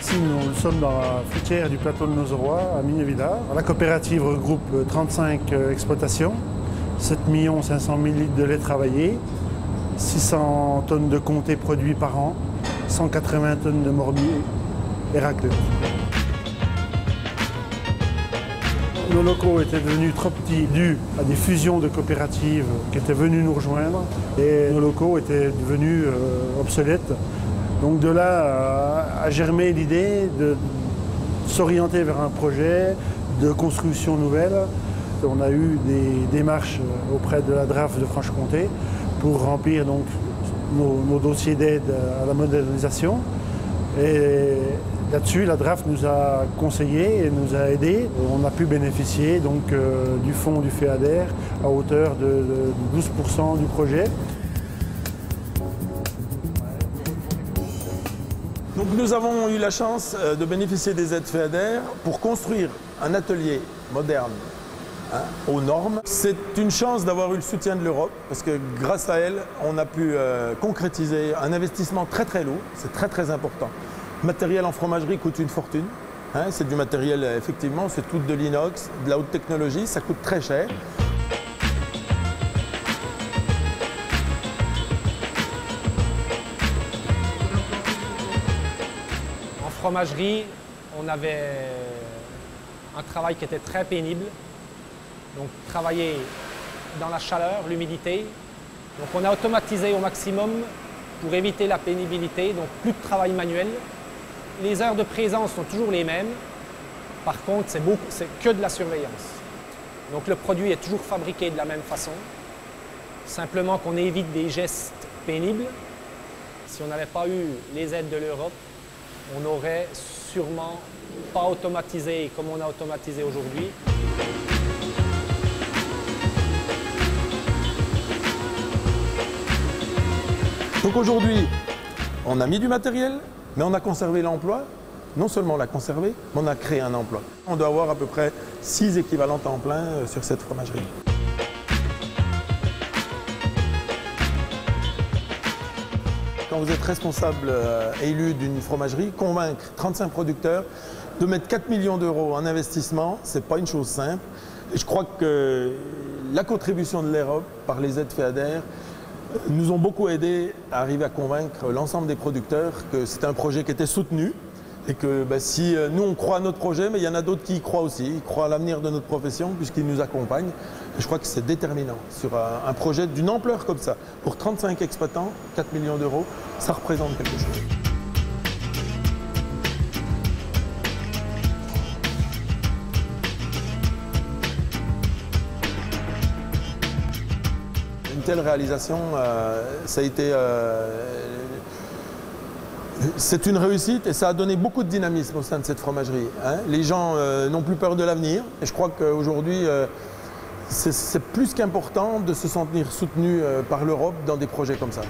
Ici, nous sommes dans la fruitière du plateau de Nozeroy, à Mignevillard. La coopérative regroupe 35 exploitations, 7 500 000 litres de lait travaillé, 600 tonnes de comté produits par an, 180 tonnes de morbier et raclette. Nos locaux étaient devenus trop petits dû à des fusions de coopératives qui étaient venues nous rejoindre et nos locaux étaient devenus obsolètes. Donc de là a germé l'idée de s'orienter vers un projet de construction nouvelle. On a eu des démarches auprès de la DRAF de Franche-Comté pour remplir donc nos dossiers d'aide à la modernisation. Et là-dessus, la DRAF nous a conseillé et nous a aidés. On a pu bénéficier donc, du fonds du FEADER à hauteur de 12% du projet. Donc nous avons eu la chance de bénéficier des aides FEADER pour construire un atelier moderne aux normes. C'est une chance d'avoir eu le soutien de l'Europe parce que grâce à elle, on a pu concrétiser un investissement très très lourd, c'est très très important. Le matériel en fromagerie coûte une fortune, c'est du matériel effectivement, c'est tout de l'inox, de la haute technologie, ça coûte très cher. En fromagerie, on avait un travail qui était très pénible. Donc travailler dans la chaleur, l'humidité. Donc on a automatisé au maximum pour éviter la pénibilité, donc plus de travail manuel. Les heures de présence sont toujours les mêmes. Par contre, c'est que de la surveillance. Donc le produit est toujours fabriqué de la même façon. Simplement qu'on évite des gestes pénibles. Si on n'avait pas eu les aides de l'Europe, on n'aurait sûrement pas automatisé comme on a automatisé aujourd'hui. Donc aujourd'hui, on a mis du matériel, mais on a conservé l'emploi. Non seulement on l'a conservé, mais on a créé un emploi. On doit avoir à peu près 6 équivalents temps plein sur cette fromagerie. Quand vous êtes responsable élu d'une fromagerie, convaincre 35 producteurs de mettre 4 millions d'euros en investissement, ce n'est pas une chose simple. Et je crois que la contribution de l'Europe par les aides FEADER nous ont beaucoup aidé à arriver à convaincre l'ensemble des producteurs que c'était un projet qui était soutenu et que si nous on croit à notre projet, mais il y en a d'autres qui y croient aussi, ils croient à l'avenir de notre profession puisqu'ils nous accompagnent. Et je crois que c'est déterminant sur un projet d'une ampleur comme ça. Pour 35 exploitants, 4 millions d'euros, ça représente quelque chose. Une telle réalisation, ça a été... c'est une réussite et ça a donné beaucoup de dynamisme au sein de cette fromagerie. Les gens n'ont plus peur de l'avenir et je crois qu'aujourd'hui, c'est plus qu'important de se sentir soutenu par l'Europe dans des projets comme ça.